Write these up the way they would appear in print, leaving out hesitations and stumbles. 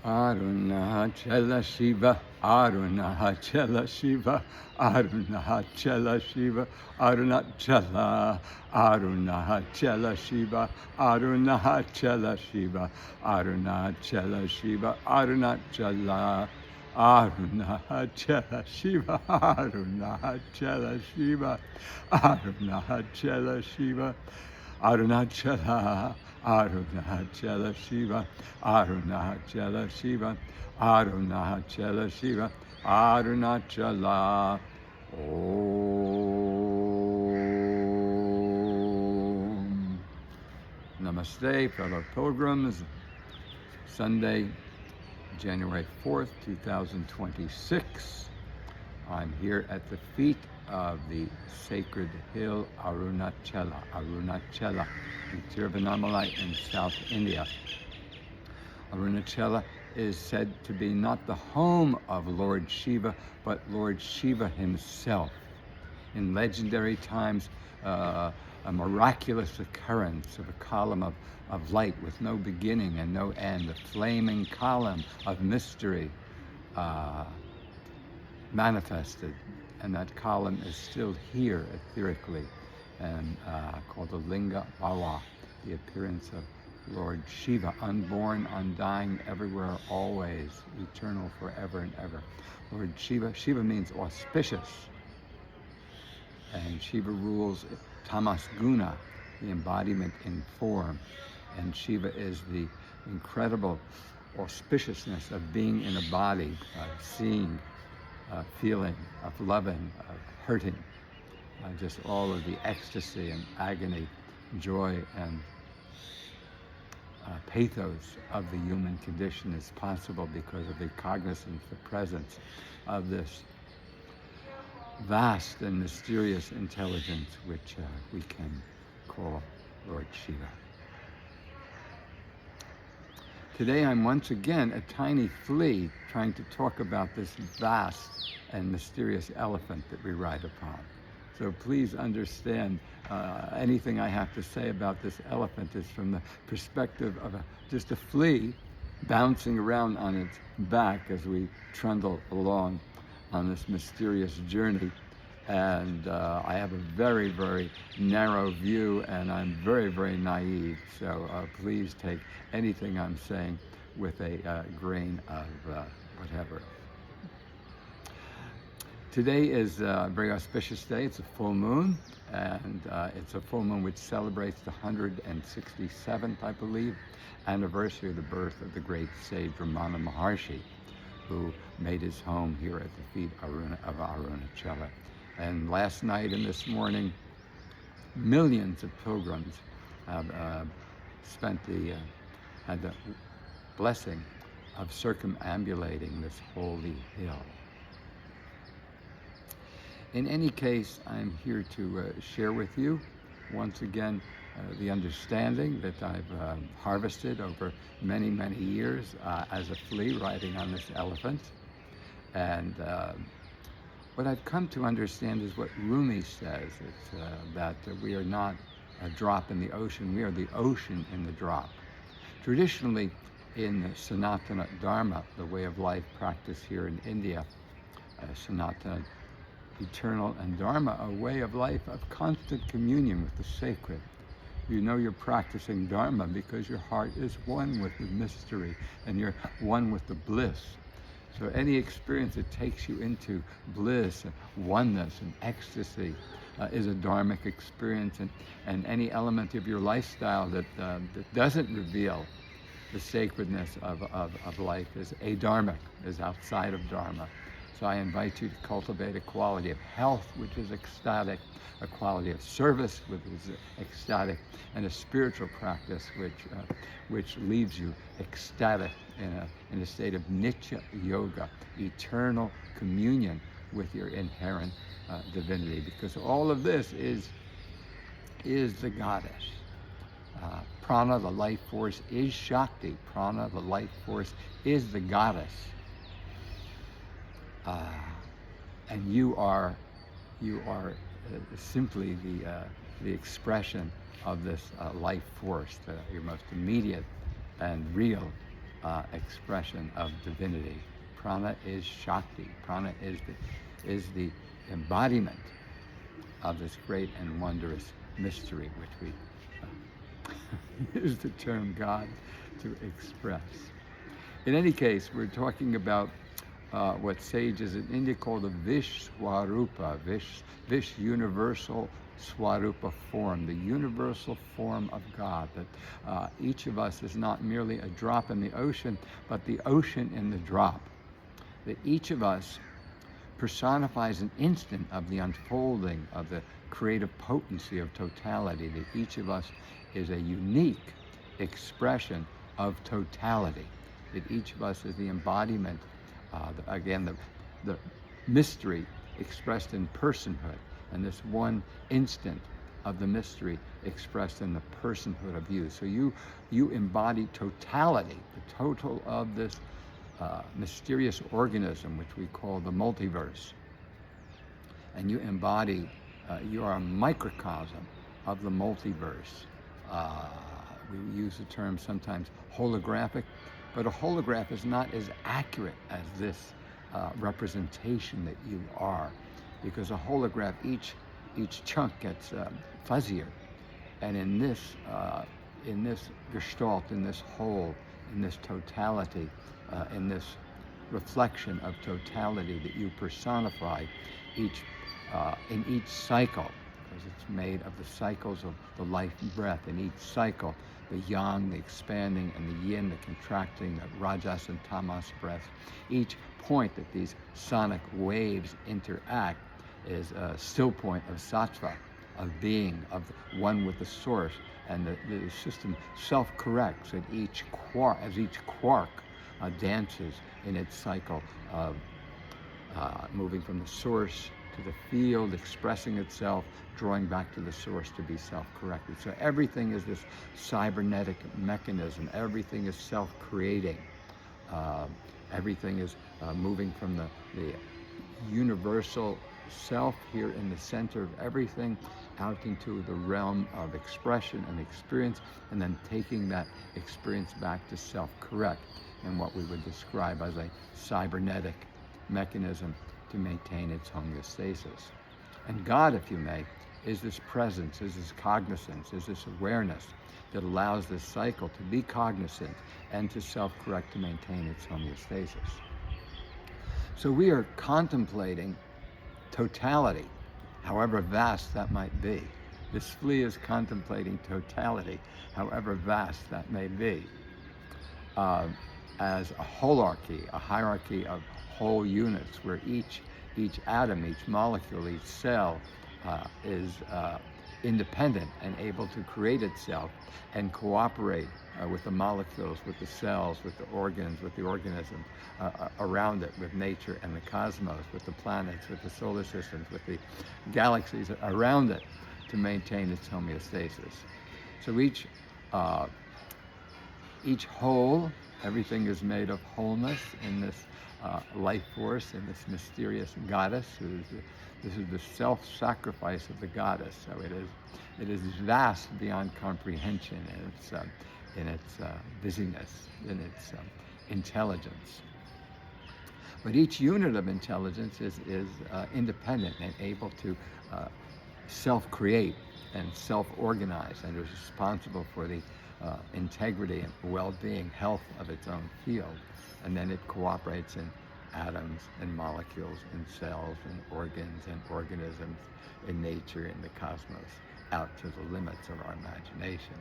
Arunachela Shiva, Arunachela Shiva, Arunachela Shiva, Arunachela, Arunachela Shiva, Arunachela Shiva, Arunachela Shiva, Arunachela, Arunachela Shiva, Arunachela Shiva, Arunachela Shiva, Arunachala, Arunachala Shiva, Arunachala Shiva, Arunachala Shiva, Arunachala. Om. Namaste, fellow pilgrims. Sunday, January 4th, 2026. I'm here at the feet of the sacred hill Arunachela in Tiruvannamalai in South India. Arunachela is said to be not the home of Lord Shiva, but Lord Shiva himself. In legendary times, a miraculous occurrence of a column of light with no beginning and no end, a flaming column of mystery manifested, and that column is still here etherically, and called the Linga Bhava, the appearance of Lord Shiva, unborn, undying, everywhere, always, eternal, forever and ever. Lord Shiva, Shiva means auspicious, and Shiva rules tamas guna, the embodiment in form, and Shiva is the incredible auspiciousness of being in a body, seeing, feeling, of loving, of hurting, just all of the ecstasy and agony, joy and pathos of the human condition is possible because of the cognizance, the presence of this vast and mysterious intelligence which we can call Lord Shiva. Today I'm once again a tiny flea trying to talk about this vast and mysterious elephant that we ride upon. So please understand, anything I have to say about this elephant is from the perspective of just a flea bouncing around on its back as we trundle along on this mysterious journey. And I have a very, very narrow view, and I'm very, very naive. So please take anything I'm saying with a grain of whatever. Today is a very auspicious day. It's a full moon, and it's a full moon which celebrates the 167th, I believe, anniversary of the birth of the great sage Ramana Maharshi, who made his home here at the feet of Arunachela. And last night and this morning, millions of pilgrims have had the blessing of circumambulating this holy hill. In any case, I'm here to share with you, once again, the understanding that I've harvested over many, many years as a flea riding on this elephant. And what I've come to understand is what Rumi says, it's that we are not a drop in the ocean, we are the ocean in the drop. Traditionally, in Sanatana Dharma, the way of life practiced here in India, Sanatana, eternal, and Dharma, a way of life of constant communion with the sacred. You know you're practicing Dharma because your heart is one with the mystery and you're one with the bliss. So any experience that takes you into bliss and oneness and ecstasy is a dharmic experience, and any element of your lifestyle that doesn't reveal the sacredness of life is adharmic, is outside of Dharma. So I invite you to cultivate a quality of health, which is ecstatic, a quality of service, which is ecstatic, and a spiritual practice which leaves you ecstatic in a state of nitya yoga, eternal communion with your inherent divinity. Because all of this is the goddess. Prana, the life force, is Shakti. Prana, the life force, is the goddess. And you are simply the expression of this life force, your most immediate and real expression of divinity. Prana is Shakti. Prana is the embodiment of this great and wondrous mystery, which we use the term God to express. In any case, we're talking about what sages in India call the Vishwarupa, Vish universal Swarupa form, the universal form of God, that each of us is not merely a drop in the ocean, but the ocean in the drop. That each of us personifies an instant of the unfolding of the creative potency of totality, that each of us is a unique expression of totality, that each of us is the embodiment, the mystery expressed in personhood, and this one instant of the mystery expressed in the personhood of you. So you embody totality, the total of this mysterious organism, which we call the multiverse. And you embody, you are a microcosm of the multiverse. We use the term sometimes holographic, but a holograph is not as accurate as this representation that you are, because a holograph, each chunk gets fuzzier, and in this gestalt, in this whole, in this totality, in this reflection of totality that you personify, in each cycle, because it's made of the cycles of the life and breath. In each cycle, the yang, the expanding, and the yin, the contracting, the rajas and tamas breath. Each point that these sonic waves interact is a still point of sattva, of being, of one with the source, and the system self-corrects at each quark, as each quark dances in its cycle of moving from the source to the field, expressing itself, drawing back to the source to be self-corrected. So everything is this cybernetic mechanism. Everything is self-creating. Everything is moving from the universal self here in the center of everything out into the realm of expression and experience, and then taking that experience back to self-correct in what we would describe as a cybernetic mechanism to maintain its homeostasis. And God, if you may, is this presence, is this cognizance, is this awareness that allows this cycle to be cognizant and to self-correct to maintain its homeostasis. So we are contemplating totality, however vast that might be. This flea is contemplating totality, however vast that may be, as a holarchy, a hierarchy of whole units, where each atom, each molecule, each cell is independent and able to create itself and cooperate with the molecules, with the cells, with the organs, with the organism around it, with nature and the cosmos, with the planets, with the solar systems, with the galaxies around it, to maintain its homeostasis. So each whole, everything is made of wholeness in this life force, in this mysterious goddess. This is the self-sacrifice of the goddess. So it is vast beyond comprehension in its busyness, in its intelligence. But each unit of intelligence is independent and able to self-create and self-organize, and is responsible for the integrity and well-being, health of its own field. And then it cooperates in atoms and molecules and cells and organs and organisms in nature, in the cosmos, out to the limits of our imagination.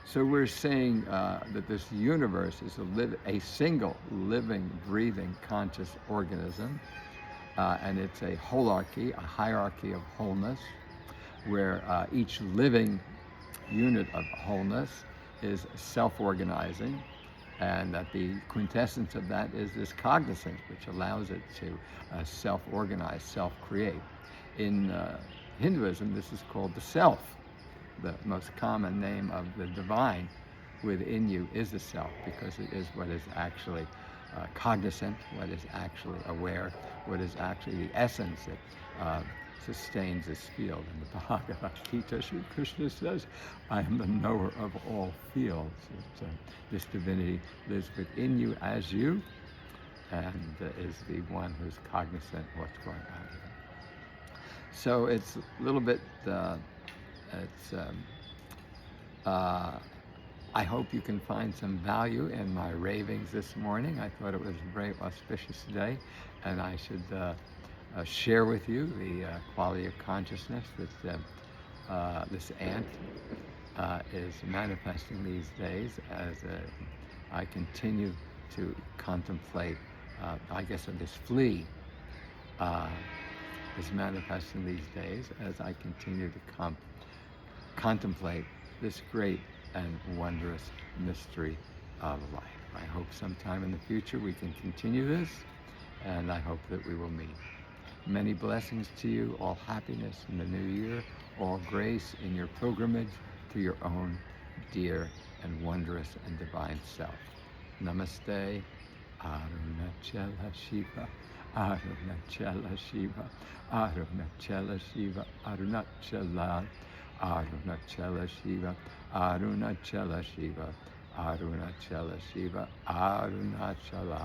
So we're saying that this universe is a single living, breathing, conscious organism, and it's a holarchy, a hierarchy of wholeness, where each living unit of wholeness is self-organizing, and that the quintessence of that is this cognizance, which allows it to self-organize, self-create. In Hinduism, this is called the self. The most common name of the divine within you is the self, because it is what is actually cognizant, what is actually aware, what is actually the essence that sustains this field. In the Bhagavad Gita, Sri Krishna says, I am the knower of all fields. This divinity lives within you as you, and is the one who's cognizant of what's going on here. So it's a little bit, I hope you can find some value in my ravings this morning. I thought it was a very auspicious day, and I should share with you the quality of consciousness that this ant is manifesting these days as I continue to contemplate, I guess, this flea is manifesting these days as I continue to contemplate this great and wondrous mystery of life. I hope sometime in the future we can continue this, and I hope that we will meet. Many blessings to you, all happiness in the new year, all grace in your pilgrimage to your own dear and wondrous and divine self. Namaste, Arunachela Shiva, Arunachela Shiva, Arunachela Shiva, Arunachela, Arunachela Shiva, Arunachela Shiva, Arunachela Shiva, Arunachala.